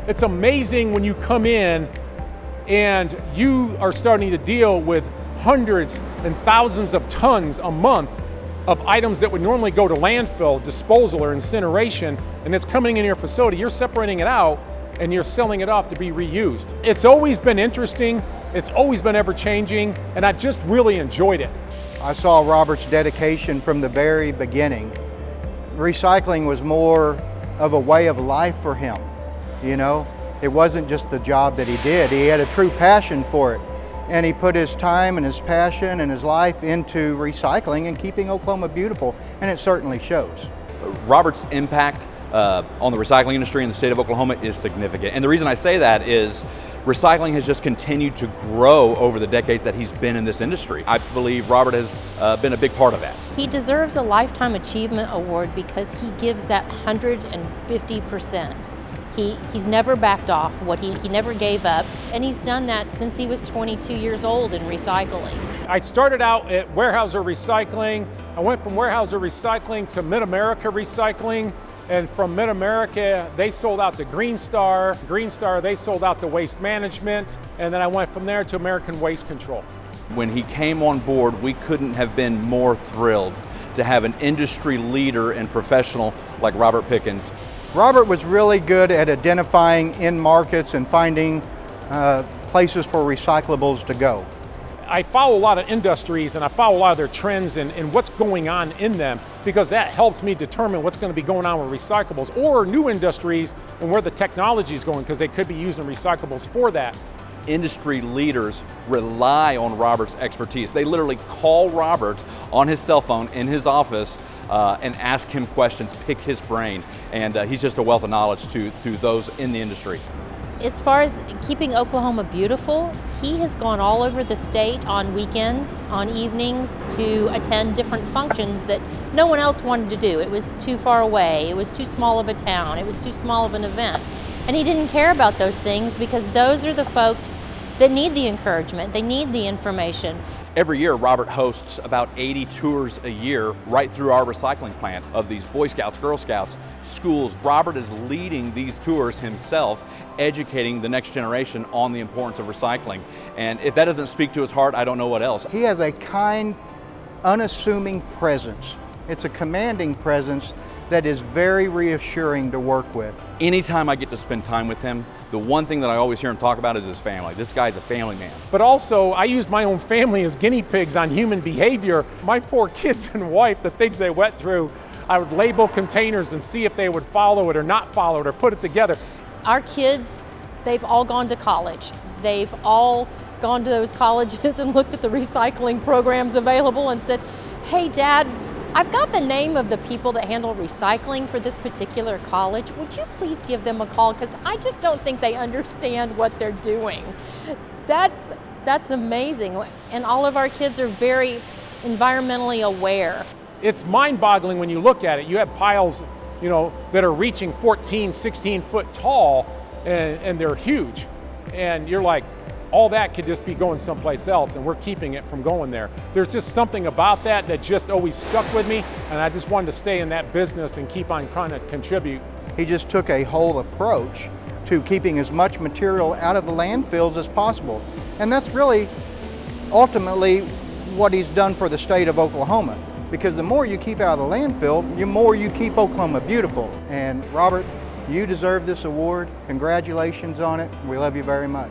It's amazing when you come in and you are starting to deal with hundreds and thousands of tons a month of items that would normally go to landfill, disposal, or incineration, and it's coming in your facility. You're separating it out and you're selling it off to be reused. It's always been interesting, it's always been ever-changing, and I just really enjoyed it. I saw Robert's dedication from the very beginning. Recycling was more of a way of life for him, you know? It wasn't just the job that he did. He had a true passion for it. And he put his time and his passion and his life into recycling and keeping Oklahoma beautiful, and it certainly shows. Robert's impact on the recycling industry in the state of Oklahoma is significant. And the reason I say that is recycling has just continued to grow over the decades that he's been in this industry. I believe Robert has been a big part of that. He deserves a Lifetime Achievement Award because he gives that 150%. He's never backed off. He never gave up, and he's done that since he was 22 years old in recycling. I started out at Weyerhaeuser Recycling. I went from Weyerhaeuser Recycling to Mid-America Recycling, and from Mid-America, they sold out to Green Star. Green Star, they sold out to Waste Management, and then I went from there to American Waste Control. When he came on board, we couldn't have been more thrilled to have an industry leader and professional like Robert Pickens. Robert was really good at identifying end markets and finding places for recyclables to go. I follow a lot of industries and I follow a lot of their trends and what's going on in them, because that helps me determine what's going to be going on with recyclables or new industries and where the technology is going, because they could be using recyclables for that. Industry leaders rely on Robert's expertise. They literally call Robert on his cell phone in his office and ask him questions, pick his brain, and he's just a wealth of knowledge to those in the industry. As far as keeping Oklahoma beautiful, he has gone all over the state on weekends, on evenings, to attend different functions that no one else wanted to do. It was too far away, it was too small of a town, it was too small of an event. And he didn't care about those things because those are the folks that need the encouragement, they need the information. Every year, Robert hosts about 80 tours a year right through our recycling plant of these Boy Scouts, Girl Scouts, schools. Robert is leading these tours himself, educating the next generation on the importance of recycling. And if that doesn't speak to his heart, I don't know what else. He has a kind, unassuming presence. It's a commanding presence that is very reassuring to work with. Anytime I get to spend time with him, the one thing that I always hear him talk about is his family. This guy's a family man. But also, I use my own family as guinea pigs on human behavior. My poor kids and wife, the things they went through, I would label containers and see if they would follow it or not follow it or put it together. Our kids, they've all gone to college. They've all gone to those colleges and looked at the recycling programs available and said, "Hey, Dad, I've got the name of the people that handle recycling for this particular college. Would you please give them a call? Because I just don't think they understand what they're doing." That's amazing. And all of our kids are very environmentally aware. It's mind-boggling when you look at it. You have piles, you know, that are reaching 14, 16 foot tall, and they're huge. And you're like, all that could just be going someplace else, and we're keeping it from going there. There's just something about that that just always stuck with me, and I just wanted to stay in that business and keep on trying to contribute. He just took a whole approach to keeping as much material out of the landfills as possible. And that's really ultimately what he's done for the state of Oklahoma, because the more you keep out of the landfill, the more you keep Oklahoma beautiful. And Robert, you deserve this award. Congratulations on it. We love you very much.